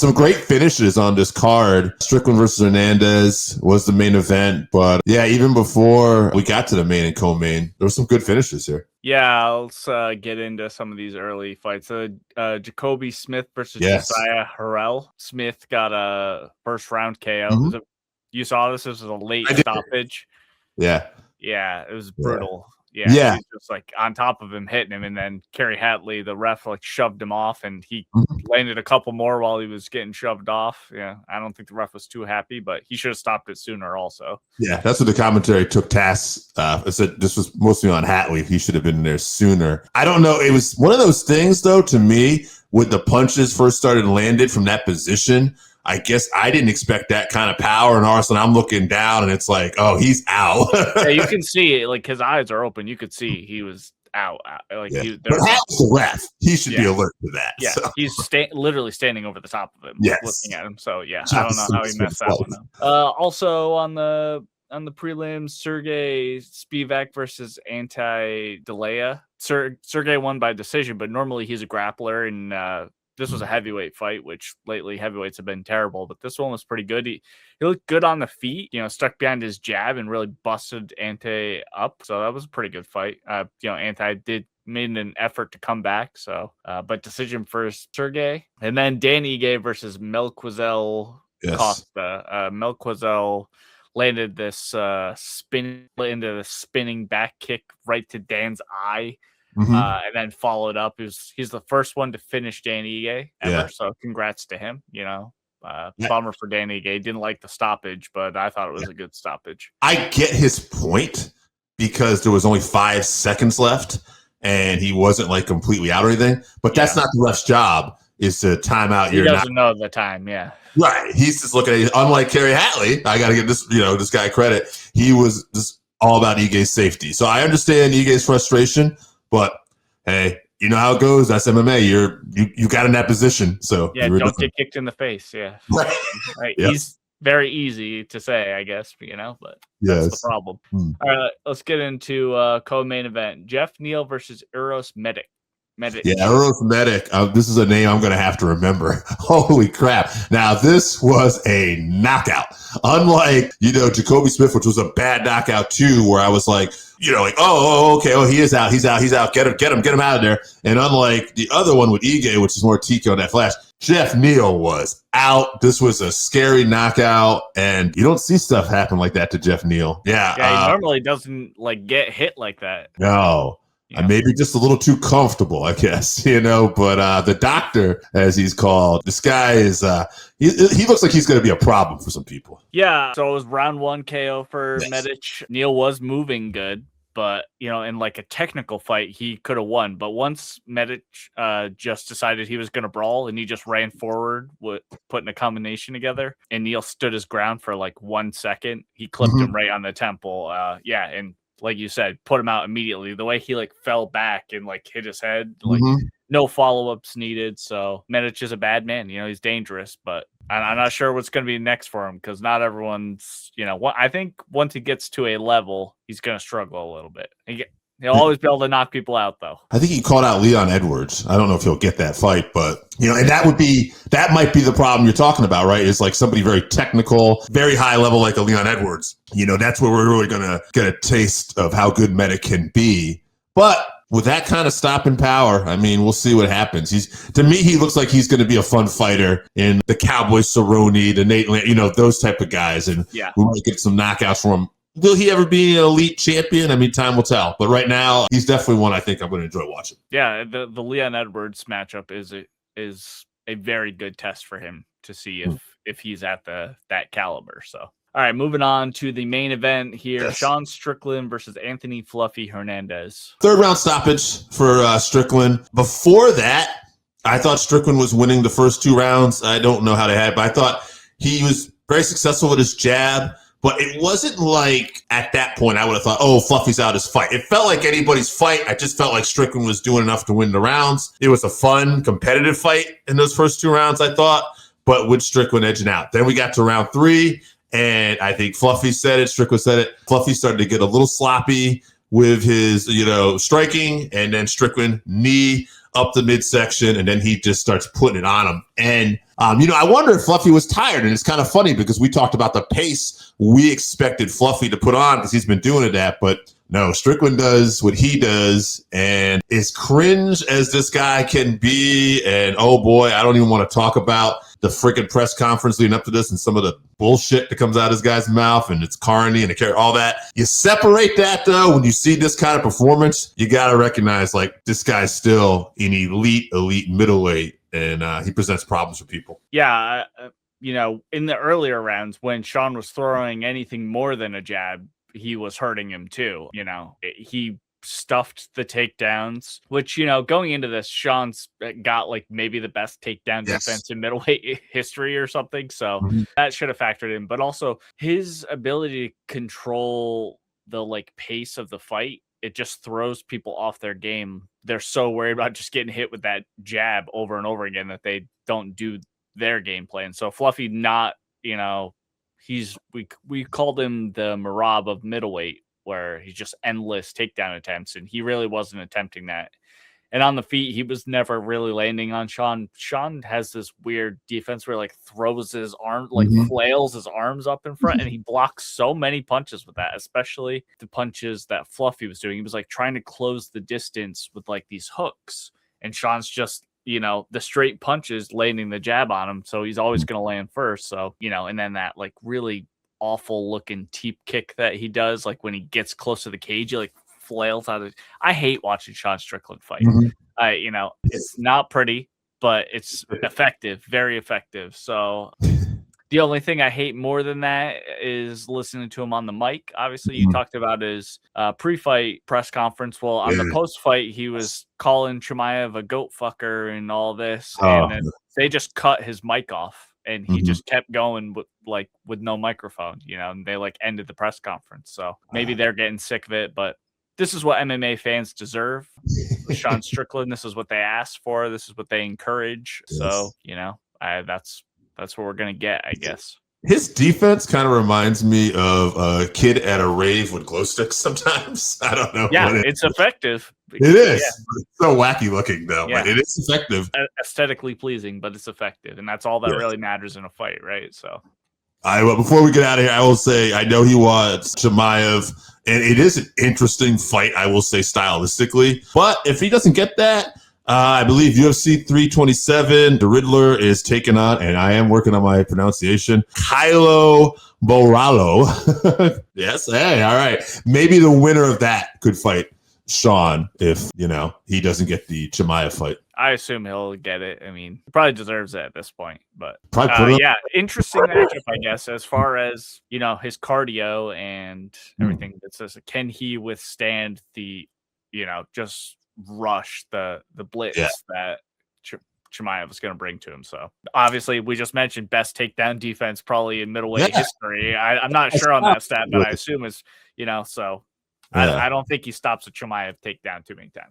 Some great finishes on this card. Strickland versus Hernandez was the main event. But yeah, even before we got to the main and co-main, there were some good finishes here. Yeah, let's get into some of these early fights. Jacobe Smith versus Josiah Harrell. Smith got a first round KO. Mm-hmm. You saw this was a late stoppage. Yeah. Yeah, it was brutal. Yeah. He's just like on top of him, hitting him, and then Kerry Hatley, the ref, like shoved him off, and he landed a couple more while he was getting shoved off. Yeah, I don't think the ref was too happy, but he should have stopped it sooner also. Yeah, that's what the commentary took task. It said this was mostly on Hatley. He should have been there sooner. I don't know. It was one of those things, though, to me, when the punches first started landed from that position. I guess I didn't expect that kind of power, and all of a sudden I'm looking down, and it's like, oh, he's out. Yeah, you can see it, like his eyes are open. You could see he was out. Like, but Hal's the ref. He should be alert to that. Yeah, so. He's literally standing over the top of him, looking at him. So yeah, I don't know how he messed that one up. Also on the prelims, Serghei Spivac versus Ante Delija. Serghei won by decision, but normally he's a grappler, and this was a heavyweight fight, which lately heavyweights have been terrible, but this one was pretty good. He looked good on the feet, stuck behind his jab and really busted Ante up. So that was a pretty good fight. Ante made an effort to come back. So, but decision for Serghei. And then Dan Ige versus Melquizael Costa. Melquizael landed this spinning back kick right to Dan's eye. And then followed up. He's the first one to finish Dan Ige ever. So congrats to him. Bummer for Dan Ige. Didn't like the stoppage, but I thought it was a good stoppage. I get his point because there was only 5 seconds left and he wasn't like completely out or anything. But that's not the ref's job, is to time out. He doesn't know the time. Yeah. Right. He's just looking at it. Unlike Kerry Hatley, I got to give this guy credit. He was just all about Ige's safety. So I understand Ige's frustration. But hey, you know how it goes. That's MMA. You got in that position, so don't get kicked in the face. Yeah, right. Yep. He's very easy to say, I guess, but that's the problem. All right, let's get into co-main event: Geoff Neal versus Uros Medic. Yeah, Uros Medic. This is a name I'm going to have to remember. Holy crap. Now, this was a knockout. Unlike, Jacobe Smith, which was a bad knockout too, where I was like, okay, he is out. He's out. Get him out of there. And unlike the other one with Ige, which is more TK on that flash, Geoff Neal was out. This was a scary knockout, and you don't see stuff happen like that to Geoff Neal. Yeah. He normally doesn't get hit like that. No. Maybe just a little too comfortable, I guess, but the doctor, as he's called, this guy is, he looks like he's going to be a problem for some people. Yeah. So it was round 1 KO for Medic. Neal was moving good, but, in like a technical fight, he could have won. But once Medic just decided he was going to brawl and he just ran forward with putting a combination together, and Neal stood his ground for like 1 second, he clipped him right on the temple. And like you said, put him out immediately. The way he fell back and hit his head, no follow-ups needed. So Medic is a bad man. He's dangerous, but I'm not sure what's going to be next for him, because not everyone's, I think once he gets to a level, he's going to struggle a little bit. He'll always be able to knock people out, though. I think he called out Leon Edwards. I don't know if he'll get that fight, but and that might be the problem you're talking about, right? It's like somebody very technical, very high level, like a Leon Edwards. That's where we're really gonna get a taste of how good Medic can be. But with that kind of stopping power, we'll see what happens. To me, he looks like he's going to be a fun fighter in the Cowboy Cerrone, the Nate, those type of guys, and we might get some knockouts from him. Will he ever be an elite champion? Time will tell. But right now, he's definitely one I think I'm going to enjoy watching. Yeah, the Leon Edwards matchup is a very good test for him to see if he's at that caliber. So, all right, moving on to the main event here: Sean Strickland versus Anthony Fluffy Hernandez. 3rd round stoppage for Strickland. Before that, I thought Strickland was winning the first 2 rounds. I don't know how they had, but I thought he was very successful with his jab. But it wasn't like at that point I would have thought, oh, Fluffy's out his fight. It felt like anybody's fight. I just felt like Strickland was doing enough to win the rounds. It was a fun, competitive fight in those first 2 rounds, I thought, but with Strickland edging out. Then we got to round 3, and I think Fluffy said it, Strickland said it. Fluffy started to get a little sloppy with his, striking, and then Strickland knee up the midsection, and then he just starts putting it on him. And, I wonder if Fluffy was tired. And it's kind of funny because we talked about the pace we expected Fluffy to put on because he's been doing it at. But no, Strickland does what he does. And as cringe as this guy can be, and oh boy, I don't even want to talk about the freaking press conference leading up to this and some of the bullshit that comes out of this guy's mouth, and it's Carney and all that. You separate that though, when you see this kind of performance, you got to recognize like this guy's still an elite middleweight, and he presents problems for people. Yeah. In the earlier rounds when Sean was throwing anything more than a jab, he was hurting him too. He stuffed the takedowns, which, going into this, Sean's got like maybe the best takedown defense in middleweight history or something. So that should have factored in, but also his ability to control the like pace of the fight. It just throws people off their game. They're so worried about just getting hit with that jab over and over again that they don't do their game plan. So Fluffy, we called him the Marab of middleweight, where he's just endless takedown attempts, and he really wasn't attempting that. And on the feet, he was never really landing on Sean. Sean has this weird defense where like throws his arm, like flails his arms up in front, and he blocks so many punches with that, especially the punches that Fluffy was doing. He was like trying to close the distance with like these hooks, and Sean's just, the straight punches landing the jab on him. So he's always going to land first. So, and then that like really awful looking teep kick that he does, like when he gets close to the cage, he like flails out of. I hate watching Sean Strickland fight. It's not pretty, but it's effective, very effective. So the only thing I hate more than that is listening to him on the mic. Obviously, you talked about his pre-fight press conference. Well, on the post-fight, he was calling Chimaev a goat fucker and all this, and then they just cut his mic off. And he just kept going with no microphone, and they like ended the press conference. So maybe they're getting sick of it, but this is what MMA fans deserve. Sean Strickland, this is what they asked for. This is what they encourage. Yes. So, that's what we're going to get, I guess. His defense kind of reminds me of a kid at a rave with glow sticks sometimes. I don't know. Yeah, it's effective. It is. Yeah. It's so wacky looking, though. Yeah. But it is effective. Aesthetically pleasing, but it's effective. And that's all that really matters in a fight, right? So, before we get out of here, I will say I know he wants Chimaev, and it is an interesting fight, I will say, stylistically. But if he doesn't get that, I believe UFC 327, the Riddler is taking on, and I am working on my pronunciation, Kylo Borralho. Yes, hey, all right. Maybe the winner of that could fight Sean if, he doesn't get the Chimaev fight. I assume he'll get it. I mean, he probably deserves it at this point. But interesting matchup, I guess, as far as, his cardio and everything. It says, can he withstand the, just rush the blitz that Chimaev was going to bring to him? So obviously we just mentioned best takedown defense probably in middleweight history. I'm not sure on that stat, but I assume is, so I don't think he stops a Chimaev takedown too many times.